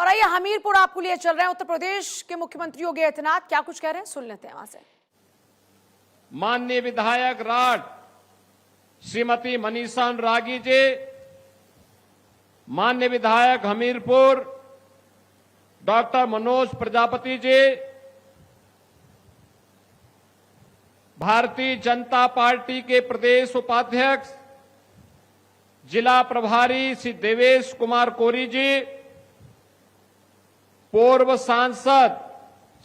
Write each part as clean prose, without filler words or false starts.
आइए हमीरपुर आपको लिए चल रहे हैं। उत्तर प्रदेश के मुख्यमंत्री योगी आदित्यनाथ क्या कुछ कह रहे हैं, सुन लेते हैं वहां से। माननीय विधायक राठ श्रीमती मनीषा अनुरागी जी, माननीय विधायक हमीरपुर डॉक्टर मनोज प्रजापति जी, भारतीय जनता पार्टी के प्रदेश उपाध्यक्ष जिला प्रभारी श्री देवेश कुमार कोरी जी, पूर्व सांसद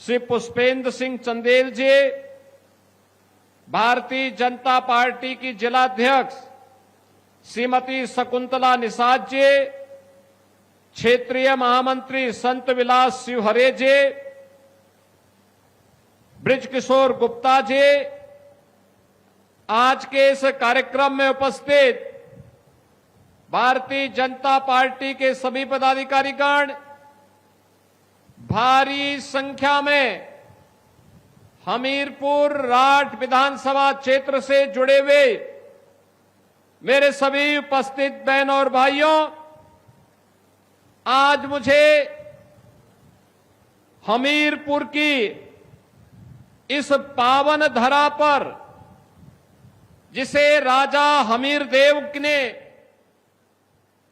श्री पुष्पेंद्र सिंह चंदेल जी, भारतीय जनता पार्टी की जिलाध्यक्ष श्रीमती शकुंतला निषाद जी, क्षेत्रीय महामंत्री संत विलास शिवहरे जी, ब्रिजकिशोर गुप्ता जी, आज के इस कार्यक्रम में उपस्थित भारतीय जनता पार्टी के सभी पदाधिकारीगण, भारी संख्या में हमीरपुर राठ विधानसभा क्षेत्र से जुड़े हुए मेरे सभी उपस्थित बहन और भाइयों, आज मुझे हमीरपुर की इस पावन धरा पर, जिसे राजा हमीरदेव ने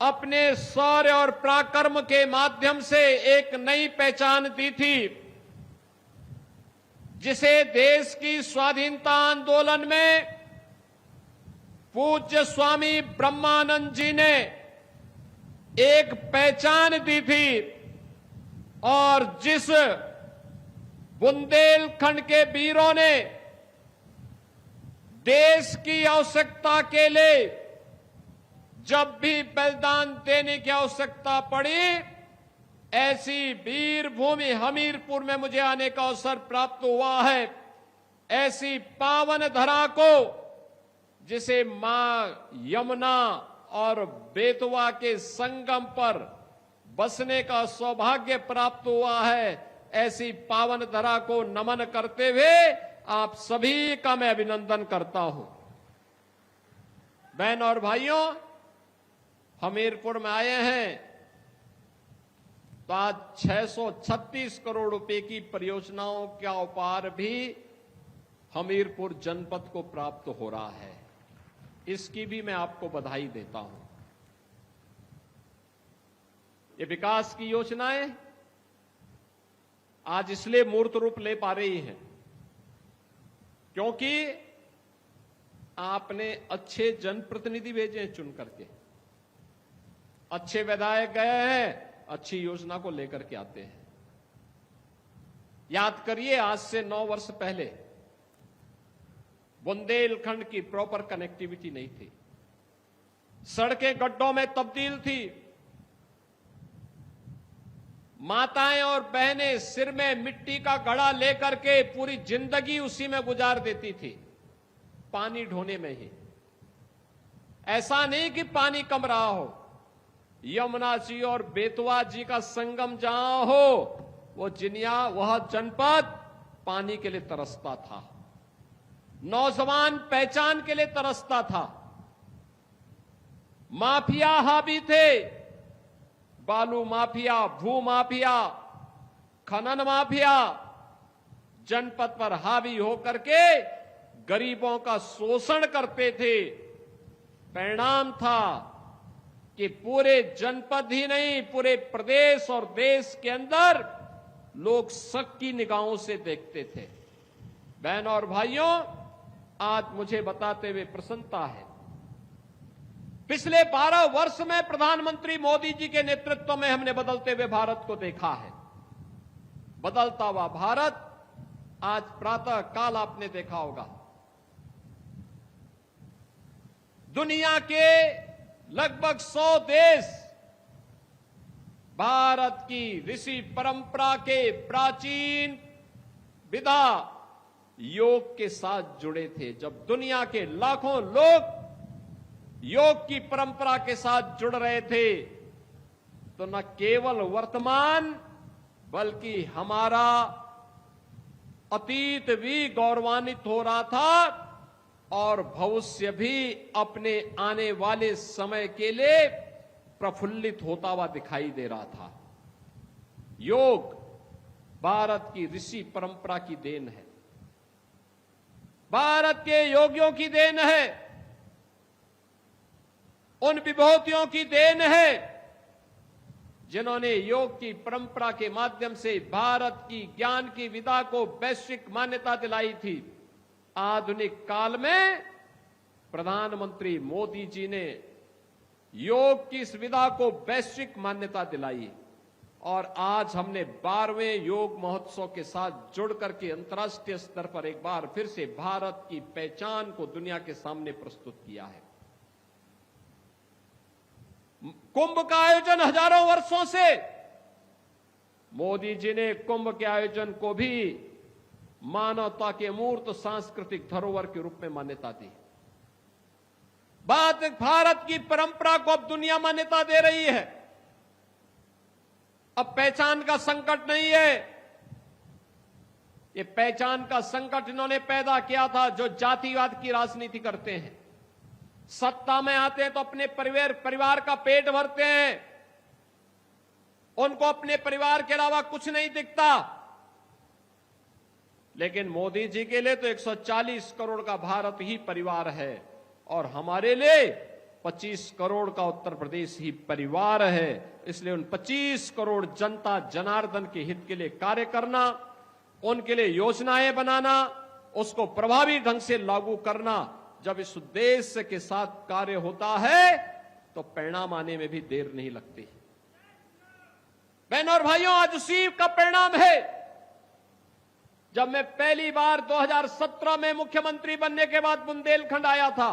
अपने शौर्य और पराक्रम के माध्यम से एक नई पहचान दी थी, जिसे देश की स्वाधीनता आंदोलन में पूज्य स्वामी ब्रह्मानंद जी ने एक पहचान दी थी, और जिस बुंदेलखंड के वीरों ने देश की आवश्यकता के लिए जब भी बलिदान देने की आवश्यकता पड़ी, ऐसी वीर भूमि हमीरपुर में मुझे आने का अवसर प्राप्त हुआ है। ऐसी पावन धरा को, जिसे मां यमुना और बेतवा के संगम पर बसने का सौभाग्य प्राप्त हुआ है, ऐसी पावन धरा को नमन करते हुए आप सभी का मैं अभिनंदन करता हूं। बहन और भाइयों, हमीरपुर में आए हैं तो आज 636 करोड़ रुपए की परियोजनाओं का उपहार भी हमीरपुर जनपद को प्राप्त हो रहा है। इसकी भी मैं आपको बधाई देता हूं। ये विकास की योजनाएं आज इसलिए मूर्त रूप ले पा रही हैं क्योंकि आपने अच्छे जनप्रतिनिधि भेजे हैं चुन करके, अच्छे विधायक गए हैं, अच्छी योजना को लेकर के आते हैं। याद करिए, आज से 9 वर्ष पहले बुंदेलखंड की प्रॉपर कनेक्टिविटी नहीं थी, सड़कें गड्ढों में तब्दील थी, माताएं और बहनें सिर में मिट्टी का घड़ा लेकर के पूरी जिंदगी उसी में गुजार देती थी, पानी ढोने में ही। ऐसा नहीं कि पानी कम रहा हो, यमुना जी और बेतवा जी का संगम जहां हो, वो जिनिया, वह जनपद पानी के लिए तरसता था, नौजवान पहचान के लिए तरसता था। माफिया हावी थे, बालू माफिया, भू माफिया, खनन माफिया जनपद पर हावी होकर के गरीबों का शोषण करते थे। परिणाम था कि पूरे जनपद ही नहीं, पूरे प्रदेश और देश के अंदर लोग शक की निगाहों से देखते थे। बहन और भाइयों, आज मुझे बताते हुए प्रसन्नता है, पिछले 12 वर्ष में प्रधानमंत्री मोदी जी के नेतृत्व में हमने बदलते हुए भारत को देखा है। बदलता हुआ भारत आज प्रातः काल आपने देखा होगा, दुनिया के लगभग 100 देश भारत की ऋषि परंपरा के प्राचीन विधा योग के साथ जुड़े थे। जब दुनिया के लाखों लोग योग की परंपरा के साथ जुड़ रहे थे, तो न केवल वर्तमान बल्कि हमारा अतीत भी गौरवान्वित हो रहा था, और भविष्य भी अपने आने वाले समय के लिए प्रफुल्लित होता हुआ दिखाई दे रहा था। योग भारत की ऋषि परंपरा की देन है, भारत के योगियों की देन है, उन विभूतियों की देन है जिन्होंने योग की परंपरा के माध्यम से भारत की ज्ञान की विधा को वैश्विक मान्यता दिलाई थी। आधुनिक काल में प्रधानमंत्री मोदी जी ने योग की इस विधा को वैश्विक मान्यता दिलाई और आज हमने 12वें योग महोत्सव के साथ जुड़ करके अंतर्राष्ट्रीय स्तर पर एक बार फिर से भारत की पहचान को दुनिया के सामने प्रस्तुत किया है। कुंभ का आयोजन हजारों वर्षों से, मोदी जी ने कुंभ के आयोजन को भी मानवता के मूर्त सांस्कृतिक धरोहर के रूप में मान्यता दी। भारत की परंपरा को अब दुनिया मान्यता दे रही है। अब पहचान का संकट नहीं है, ये पहचान का संकट इन्होंने पैदा किया था जो जातिवाद की राजनीति करते हैं। सत्ता में आते हैं तो अपने परिवार का पेट भरते हैं, उनको अपने परिवार के अलावा कुछ नहीं दिखता। लेकिन मोदी जी के लिए तो 140 करोड़ का भारत ही परिवार है और हमारे लिए 25 करोड़ का उत्तर प्रदेश ही परिवार है। इसलिए उन 25 करोड़ जनता जनार्दन के हित के लिए कार्य करना, उनके लिए योजनाएं बनाना, उसको प्रभावी ढंग से लागू करना, जब इस उद्देश्य के साथ कार्य होता है तो परिणाम आने में भी देर नहीं लगती। बहनों और भाइयों, आज उसी का परिणाम है जब मैं पहली बार 2017 में मुख्यमंत्री बनने के बाद बुंदेलखंड आया था।